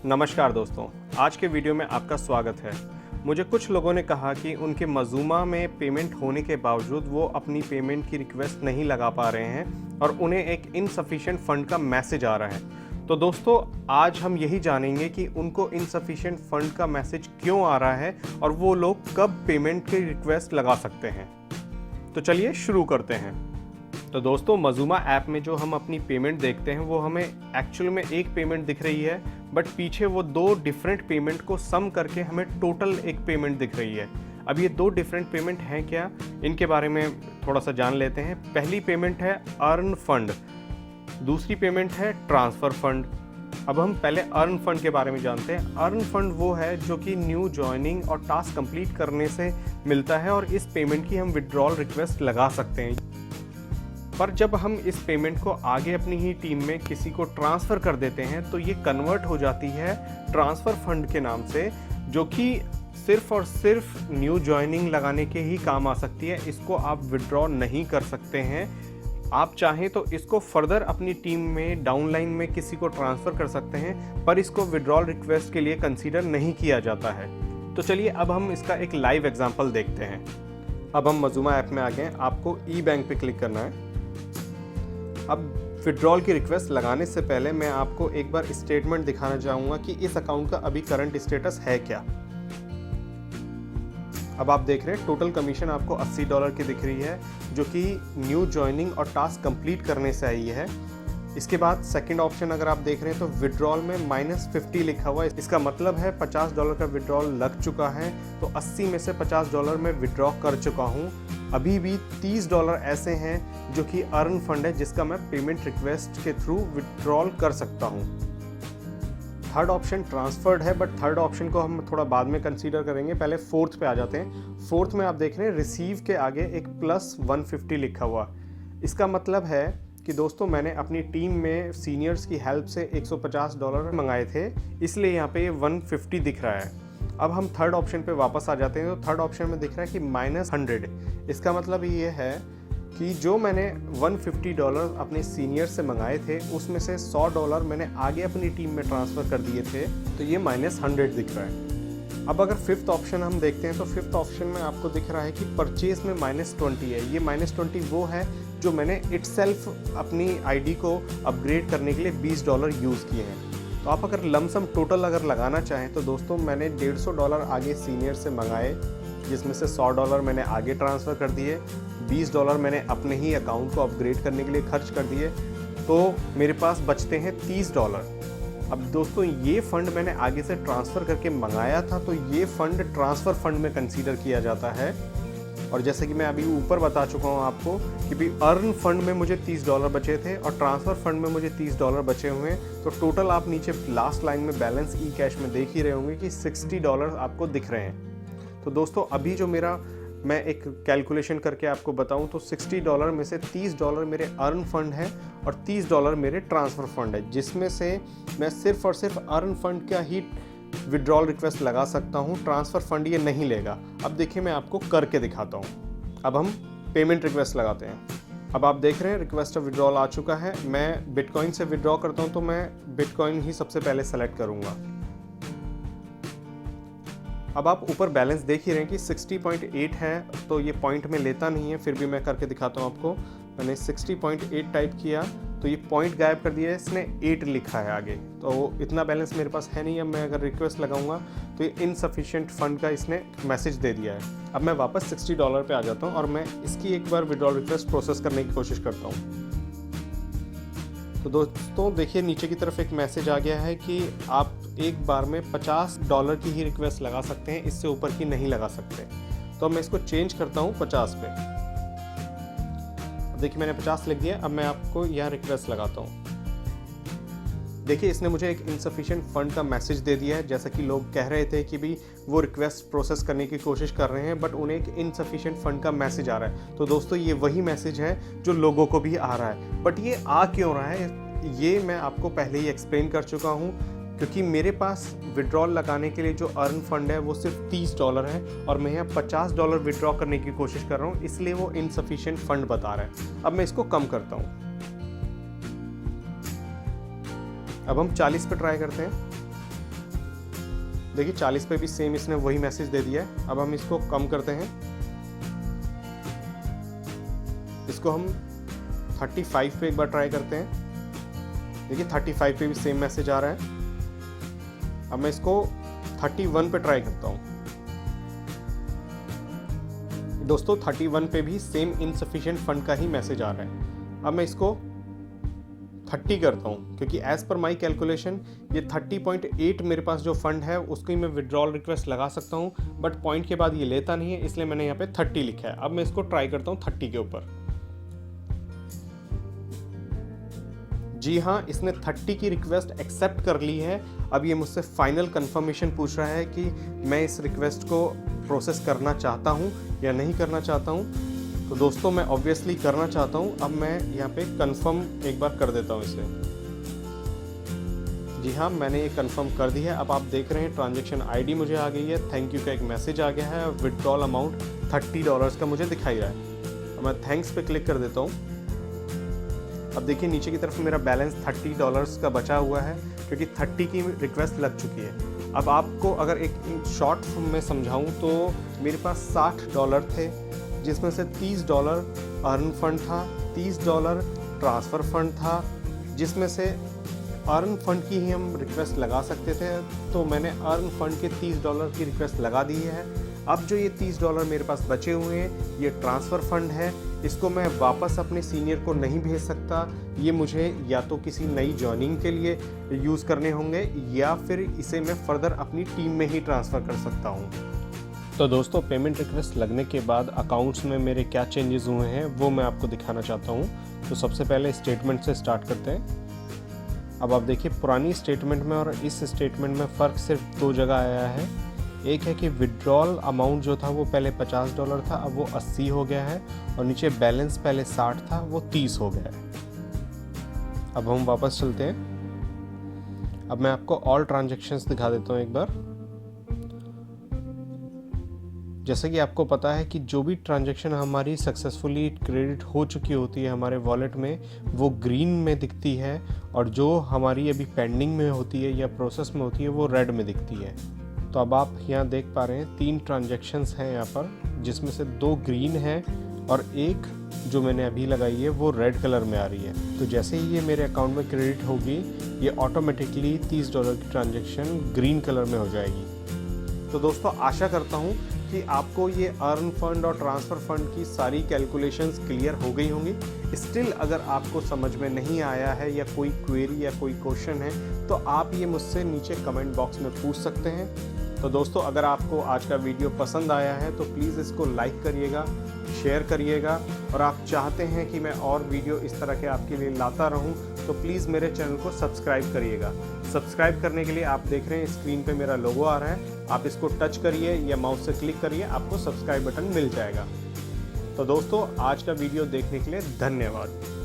नमस्कार दोस्तों, आज के वीडियो में आपका स्वागत है। मुझे कुछ लोगों ने कहा कि उनके मज़ूमा में पेमेंट होने के बावजूद वो अपनी पेमेंट की रिक्वेस्ट नहीं लगा पा रहे हैं और उन्हें एक इनसफिशिएंट फ़ंड का मैसेज आ रहा है। तो दोस्तों, आज हम यही जानेंगे कि उनको इनसफिशिएंट फ़ंड का मैसेज क्यों आ रहा है और वो लोग कब पेमेंट की रिक्वेस्ट लगा सकते हैं। तो चलिए शुरू करते हैं। तो दोस्तों, मज़ूमा ऐप में जो हम अपनी पेमेंट देखते हैं वो हमें एक्चुअल में एक पेमेंट दिख रही है, बट पीछे वो दो डिफरेंट पेमेंट को सम करके हमें टोटल एक पेमेंट दिख रही है। अब ये दो डिफरेंट पेमेंट हैं क्या, इनके बारे में थोड़ा सा जान लेते हैं। पहली पेमेंट है अर्न फंड, दूसरी पेमेंट है ट्रांसफ़र फंड। अब हम पहले अर्न फंड के बारे में जानते हैं। अर्न फंड वो है जो कि न्यू जॉइनिंग और टास्क कंप्लीट करने से मिलता है और इस पेमेंट की हम विड्रॉल रिक्वेस्ट लगा सकते हैं। पर जब हम इस पेमेंट को आगे अपनी ही टीम में किसी को ट्रांसफ़र कर देते हैं तो ये कन्वर्ट हो जाती है ट्रांसफ़र फंड के नाम से, जो कि सिर्फ़ और सिर्फ न्यू जॉइनिंग लगाने के ही काम आ सकती है। इसको आप विड्रॉ नहीं कर सकते हैं। आप चाहें तो इसको फर्दर अपनी टीम में डाउनलाइन में किसी को ट्रांसफ़र कर सकते हैं, पर इसको विड्रॉल रिक्वेस्ट के लिए कंसीडर नहीं किया जाता है। तो चलिए अब हम इसका एक लाइव एग्जाम्पल देखते हैं। अब हम मज़ूमा ऐप में आ गए। आपको ई बैंक पे क्लिक करना है। अब विड्रॉल की रिक्वेस्ट लगाने से पहले मैं आपको एक बार स्टेटमेंट दिखाना चाहूँगा कि इस अकाउंट का अभी करंट स्टेटस है क्या। अब आप देख रहे हैं टोटल कमीशन आपको $80 की दिख रही है, जो कि न्यू जॉइनिंग और टास्क कंप्लीट करने से आई है। इसके बाद सेकंड ऑप्शन अगर आप देख रहे हैं तो विड्रॉल में -50 लिखा हुआ है। इसका मतलब है $50 का विड्रॉल लग चुका है, तो 80 में से $50 मैं विड्रॉ कर चुका हूँ। अभी भी $30 ऐसे हैं जो कि अर्न फंड है, जिसका मैं पेमेंट रिक्वेस्ट के थ्रू विड्रॉल कर सकता हूँ। थर्ड ऑप्शन ट्रांसफर्ड है, बट थर्ड ऑप्शन को हम थोड़ा बाद में कंसीडर करेंगे। पहले फोर्थ पे आ जाते हैं। फोर्थ में आप देख रहे हैं रिसीव के आगे एक +150 लिखा हुआ। इसका मतलब है कि दोस्तों, मैंने अपनी टीम में सीनियर्स की हेल्प से $150 मंगाए थे, इसलिए यहाँ पे 150 दिख रहा है। अब हम थर्ड ऑप्शन पे वापस आ जाते हैं। तो थर्ड ऑप्शन में दिख रहा है कि -100। इसका मतलब ये है कि जो मैंने $150 अपने सीनियर से मंगाए थे, उसमें से $100 मैंने आगे अपनी टीम में ट्रांसफ़र कर दिए थे, तो ये -100 दिख रहा है। अब अगर फिफ्थ ऑप्शन हम देखते हैं तो फिफ्थ ऑप्शन में आपको दिख रहा है कि परचेज में -20 है। ये -20 वो है जो मैंने इटसेल्फ अपनी आईडी को अपग्रेड करने के लिए $20 यूज़ किए हैं। तो आप अगर लमसम टोटल अगर लगाना चाहें तो दोस्तों, मैंने $150 आगे सीनियर से मंगाए, जिसमें से $100 मैंने आगे ट्रांसफ़र कर दिए, $20 मैंने अपने ही अकाउंट को अपग्रेड करने के लिए खर्च कर दिए, तो मेरे पास बचते हैं $30। अब दोस्तों, ये फ़ंड मैंने आगे से ट्रांसफ़र करके मंगाया था, तो ये फ़ंड ट्रांसफ़र फ़ंड में कंसीडर किया जाता है। और जैसे कि मैं अभी ऊपर बता चुका हूँ आपको कि भी अर्न फंड में मुझे $30 बचे थे और ट्रांसफ़र फंड में मुझे $30 बचे हुए हैं। तो टोटल आप नीचे लास्ट लाइन में बैलेंस ई कैश में देख ही रहे होंगे कि $60 आपको दिख रहे हैं। तो दोस्तों, अभी जो मैं एक कैलकुलेशन करके आपको बताऊं तो $60 में से $30 मेरे अर्न फंड है और $30 मेरे ट्रांसफ़र फंड है, जिसमें से मैं सिर्फ और सिर्फ अर्न फंड का ही विड्रॉल रिक्वेस्ट लगा सकता हूं। ट्रांसफ़र फंड ये नहीं लेगा। अब देखिए, मैं आपको करके दिखाता हूं। अब हम पेमेंट रिक्वेस्ट लगाते हैं। अब आप देख रहे हैं रिक्वेस्ट ऑफ विड्रॉल आ चुका है। मैं बिटकॉइन से विड्रॉ करता हूं, तो मैं बिटकॉइन ही सबसे पहले सेलेक्ट करूंगा। अब आप ऊपर बैलेंस देख ही रहे हैं कि 60.8 है, तो ये पॉइंट में लेता नहीं है, फिर भी मैं करके दिखाता हूँ आपको। मैंने 60.8 टाइप किया तो ये पॉइंट गायब कर दिया है, इसने 8 लिखा है आगे, तो इतना बैलेंस मेरे पास है नहीं। अब मैं अगर रिक्वेस्ट लगाऊंगा तो ये इनसफिशिएंट फंड का इसने मैसेज दे दिया है। अब मैं वापस $60 पे आ जाता हूँ और मैं इसकी एक बार विड्रॉल रिक्वेस्ट प्रोसेस करने की कोशिश करता हूँ। तो दोस्तों देखिए, नीचे की तरफ एक मैसेज आ गया है कि आप एक बार में $50 की ही रिक्वेस्ट लगा सकते हैं, इससे ऊपर की नहीं लगा सकते। तो मैं इसको चेंज करता हूँ 50 पे। देखिए, मैंने 50 लिख दिया। अब मैं आपको यहाँ रिक्वेस्ट लगाता हूँ। देखिए, इसने मुझे एक इनसफिशिएंट फंड का मैसेज दे दिया है। जैसा कि लोग कह रहे थे कि भी वो रिक्वेस्ट प्रोसेस करने की कोशिश कर रहे हैं, बट उन्हें एक इनसफिशिएंट फंड का मैसेज आ रहा है। तो दोस्तों, ये वही मैसेज है जो लोगों को भी आ रहा है, बट ये आ क्यों रहा है ये मैं आपको पहले ही एक्सप्लेन कर चुका हूँ। क्योंकि मेरे पास विड्रॉल लगाने के लिए जो अर्न फंड है वो सिर्फ $30 है और मैं यहाँ $50 विड्रॉ करने की कोशिश कर रहा हूँ, इसलिए वो इनसफिशिएंट फंड बता रहा है। अब मैं इसको कम करता हूँ। अब हम 40 पे ट्राई करते हैं। देखिए 40 पे भी सेम इसने वही मैसेज दे दिया है। अब हम इसको कम करते हैं, इसको हम 35 पे एक बार ट्राई करते हैं। देखिए 35 पे भी सेम मैसेज आ रहा है। अब मैं इसको 31 पे ट्राई करता हूँ। दोस्तों 31 पे भी सेम इनसफिशिएंट फंड का ही मैसेज आ रहा है। अब मैं इसको 30 करता हूँ, क्योंकि एज पर माई कैलकुलेशन ये 30.8 मेरे पास जो फंड है उसकी मैं विड्रॉल रिक्वेस्ट लगा सकता हूँ, बट पॉइंट के बाद ये लेता नहीं है, इसलिए मैंने यहाँ पे 30 लिखा है। अब मैं इसको ट्राई करता हूँ 30 के ऊपर। जी हाँ, इसने 30 की रिक्वेस्ट एक्सेप्ट कर ली है। अब ये मुझसे फाइनल कंफर्मेशन पूछ रहा है कि मैं इस रिक्वेस्ट को प्रोसेस करना चाहता हूँ या नहीं करना चाहता हूँ। तो दोस्तों मैं ऑब्वियसली करना चाहता हूँ। अब मैं यहाँ पे कंफर्म एक बार कर देता हूँ इसे। जी हाँ, मैंने ये कंफर्म कर दी है। अब आप देख रहे हैं ट्रांजैक्शन आईडी मुझे आ गई है, थैंक यू का एक मैसेज आ गया है, विड्रॉल अमाउंट $30 का मुझे दिखाई रहा है। अब मैं थैंक्स पे क्लिक कर देता हूँ। अब देखिए नीचे की तरफ मेरा बैलेंस $30 का बचा हुआ है, क्योंकि 30 की रिक्वेस्ट लग चुकी है। अब आपको अगर एक शॉर्ट फॉर्म में समझाऊं तो मेरे पास $60 थे, जिसमें से $30 अर्न फंड था, $30 ट्रांसफ़र फंड था, जिसमें से अर्न फंड की ही हम रिक्वेस्ट लगा सकते थे। तो मैंने अर्न फंड के $30 की रिक्वेस्ट लगा दी है। अब जो ये $30 मेरे पास बचे हुए हैं, ये ट्रांसफ़र फंड है। इसको मैं वापस अपने सीनियर को नहीं भेज सकता। ये मुझे या तो किसी नई जॉइनिंग के लिए यूज़ करने होंगे, या फिर इसे मैं फर्दर अपनी टीम में ही ट्रांसफ़र कर सकता हूँ। तो दोस्तों पेमेंट रिक्वेस्ट लगने के बाद अकाउंट्स में मेरे क्या चेंजेस हुए हैं वो मैं आपको दिखाना चाहता हूँ। तो सबसे पहले स्टेटमेंट से स्टार्ट करते हैं। अब आप देखिए पुरानी स्टेटमेंट में और इस स्टेटमेंट में फ़र्क सिर्फ 2 जगह आया है। एक है कि विड्रॉल अमाउंट जो था वो पहले $50 था, अब वो 80 हो गया है, और नीचे बैलेंस पहले 60 था वो 30 हो गया है। अब हम वापस चलते हैं। अब मैं आपको ऑल ट्रांजैक्शंस दिखा देता हूँ एक बार। जैसे कि आपको पता है कि जो भी ट्रांजैक्शन हमारी सक्सेसफुली क्रेडिट हो चुकी होती है हमारे वॉलेट में, वो ग्रीन में दिखती है, और जो हमारी अभी पेंडिंग में होती है या प्रोसेस में होती है वो रेड में दिखती है। तो अब आप यहाँ देख पा रहे हैं 3 ट्रांजैक्शंस हैं यहाँ पर, जिसमें से 2 ग्रीन हैं और एक जो मैंने अभी लगाई है वो रेड कलर में आ रही है। तो जैसे ही ये मेरे अकाउंट में क्रेडिट होगी, ये ऑटोमेटिकली $30 की ट्रांजैक्शन ग्रीन कलर में हो जाएगी। तो दोस्तों आशा करता हूँ कि आपको ये अर्न फंड और ट्रांसफ़र फंड की सारी कैलकुलेशंस क्लियर हो गई होंगी। स्टिल अगर आपको समझ में नहीं आया है या कोई क्वेरी या कोई क्वेश्चन है तो आप ये मुझसे नीचे कमेंट बॉक्स में पूछ सकते हैं। तो दोस्तों अगर आपको आज का वीडियो पसंद आया है तो प्लीज़ इसको लाइक करिएगा, शेयर करिएगा, और आप चाहते हैं कि मैं और वीडियो इस तरह के आपके लिए लाता रहूं तो प्लीज़ मेरे चैनल को सब्सक्राइब करिएगा। सब्सक्राइब करने के लिए आप देख रहे हैं स्क्रीन पे मेरा लोगो आ रहा है, आप इसको टच करिए या माउस से क्लिक करिए, आपको सब्सक्राइब बटन मिल जाएगा। तो दोस्तों आज का वीडियो देखने के लिए धन्यवाद।